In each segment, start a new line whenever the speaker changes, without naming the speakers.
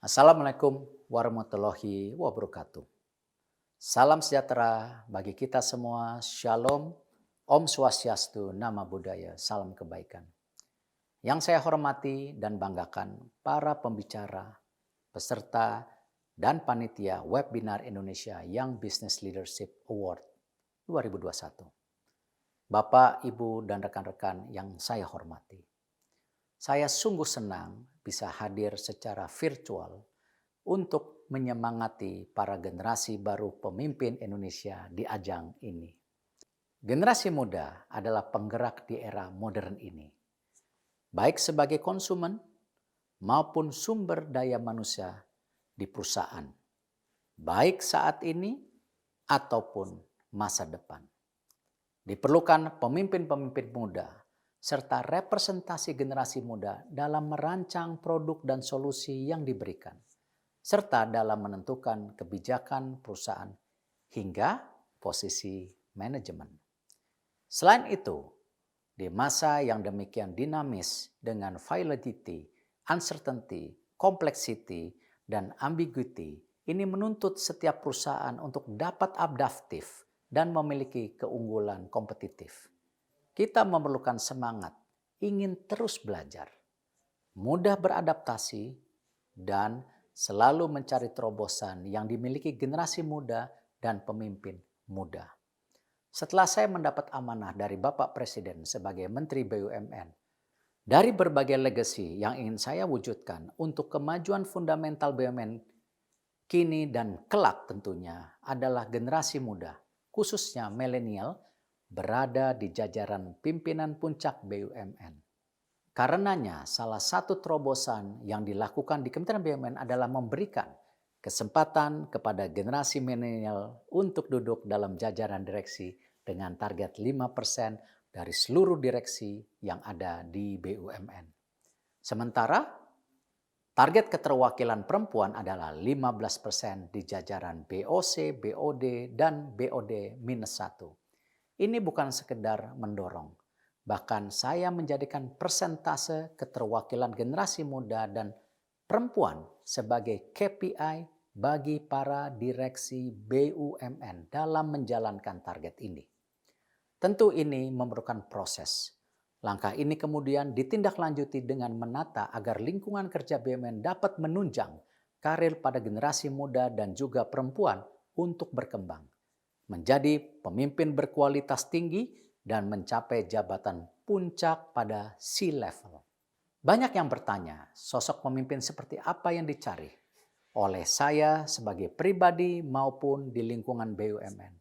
Assalamualaikum warahmatullahi wabarakatuh. Salam sejahtera bagi kita semua. Shalom, Om Swastiastu, Nama Budaya, salam kebaikan. Yang saya hormati dan banggakan para pembicara, peserta, dan panitia webinar Indonesia Young Business Leadership Award 2021. Bapak, Ibu, dan rekan-rekan yang saya hormati. Saya sungguh senang bisa hadir secara virtual untuk menyemangati para generasi baru pemimpin Indonesia di ajang ini. Generasi muda adalah penggerak di era modern ini, baik sebagai konsumen maupun sumber daya manusia di perusahaan, baik saat ini ataupun masa depan. Diperlukan pemimpin-pemimpin muda serta representasi generasi muda dalam merancang produk dan solusi yang diberikan, serta dalam menentukan kebijakan perusahaan hingga posisi manajemen. Selain itu, di masa yang demikian dinamis dengan volatility, uncertainty, complexity, dan ambiguity, ini menuntut setiap perusahaan untuk dapat adaptif dan memiliki keunggulan kompetitif. Kita memerlukan semangat, ingin terus belajar, mudah beradaptasi, dan selalu mencari terobosan yang dimiliki generasi muda dan pemimpin muda. Setelah saya mendapat amanah dari Bapak Presiden sebagai Menteri BUMN, dari berbagai legasi yang ingin saya wujudkan untuk kemajuan fundamental BUMN kini dan kelak tentunya adalah generasi muda, khususnya milenial, berada di jajaran pimpinan puncak BUMN. Karenanya, salah satu terobosan yang dilakukan di Kementerian BUMN adalah memberikan kesempatan kepada generasi milenial untuk duduk dalam jajaran direksi dengan target 5% dari seluruh direksi yang ada di BUMN. Sementara, target keterwakilan perempuan adalah 15% di jajaran BOC, BOD, dan BOD-1. Ini bukan sekedar mendorong, bahkan saya menjadikan persentase keterwakilan generasi muda dan perempuan sebagai KPI bagi para direksi BUMN dalam menjalankan target ini. Tentu ini memerlukan proses. Langkah ini kemudian ditindaklanjuti dengan menata agar lingkungan kerja BUMN dapat menunjang karir pada generasi muda dan juga perempuan untuk berkembang, menjadi pemimpin berkualitas tinggi dan mencapai jabatan puncak pada C-level. Banyak yang bertanya, sosok pemimpin seperti apa yang dicari oleh saya sebagai pribadi maupun di lingkungan BUMN.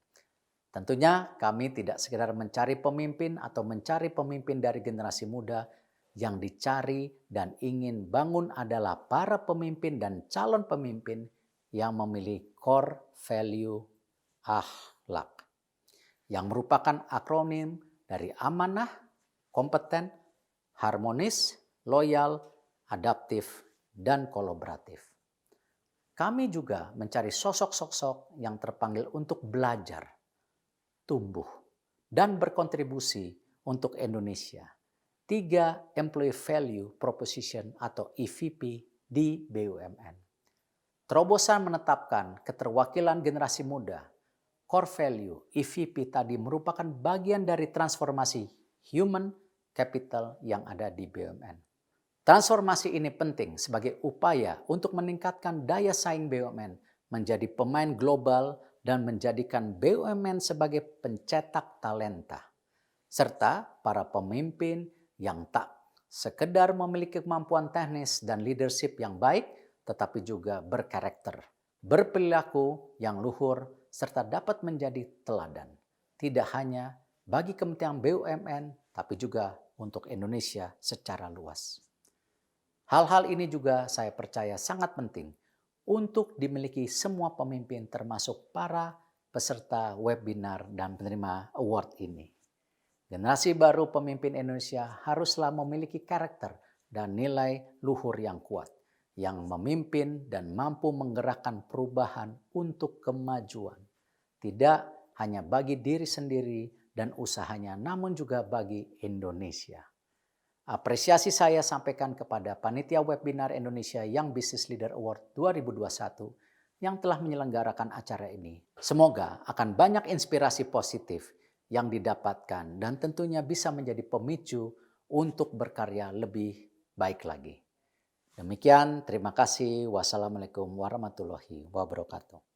Tentunya kami tidak sekedar mencari pemimpin atau mencari pemimpin dari generasi muda. Yang dicari dan ingin bangun adalah para pemimpin dan calon pemimpin yang memiliki core value akhlak, yang merupakan akronim dari amanah, kompeten, harmonis, loyal, adaptif, dan kolaboratif. Kami juga mencari sosok-sosok yang terpanggil untuk belajar, tumbuh, dan berkontribusi untuk Indonesia. 3 Employee Value Proposition atau EVP di BUMN. Terobosan menetapkan keterwakilan generasi muda, core value EVP tadi merupakan bagian dari transformasi human capital yang ada di BUMN. Transformasi ini penting sebagai upaya untuk meningkatkan daya saing BUMN menjadi pemain global dan menjadikan BUMN sebagai pencetak talenta, serta para pemimpin yang tak sekedar memiliki kemampuan teknis dan leadership yang baik, tetapi juga berkarakter, berperilaku yang luhur, serta dapat menjadi teladan. Tidak hanya bagi kepentingan BUMN, tapi juga untuk Indonesia secara luas. Hal-hal ini juga saya percaya sangat penting untuk dimiliki semua pemimpin termasuk para peserta webinar dan penerima award ini. Generasi baru pemimpin Indonesia haruslah memiliki karakter dan nilai luhur yang kuat, yang memimpin dan mampu menggerakkan perubahan untuk kemajuan. Tidak hanya bagi diri sendiri dan usahanya, namun juga bagi Indonesia. Apresiasi saya sampaikan kepada Panitia Webinar Indonesia Young Business Leader Award 2021 yang telah menyelenggarakan acara ini. Semoga akan banyak inspirasi positif yang didapatkan dan tentunya bisa menjadi pemicu untuk berkarya lebih baik lagi. Demikian, terima kasih. Wassalamualaikum warahmatullahi wabarakatuh.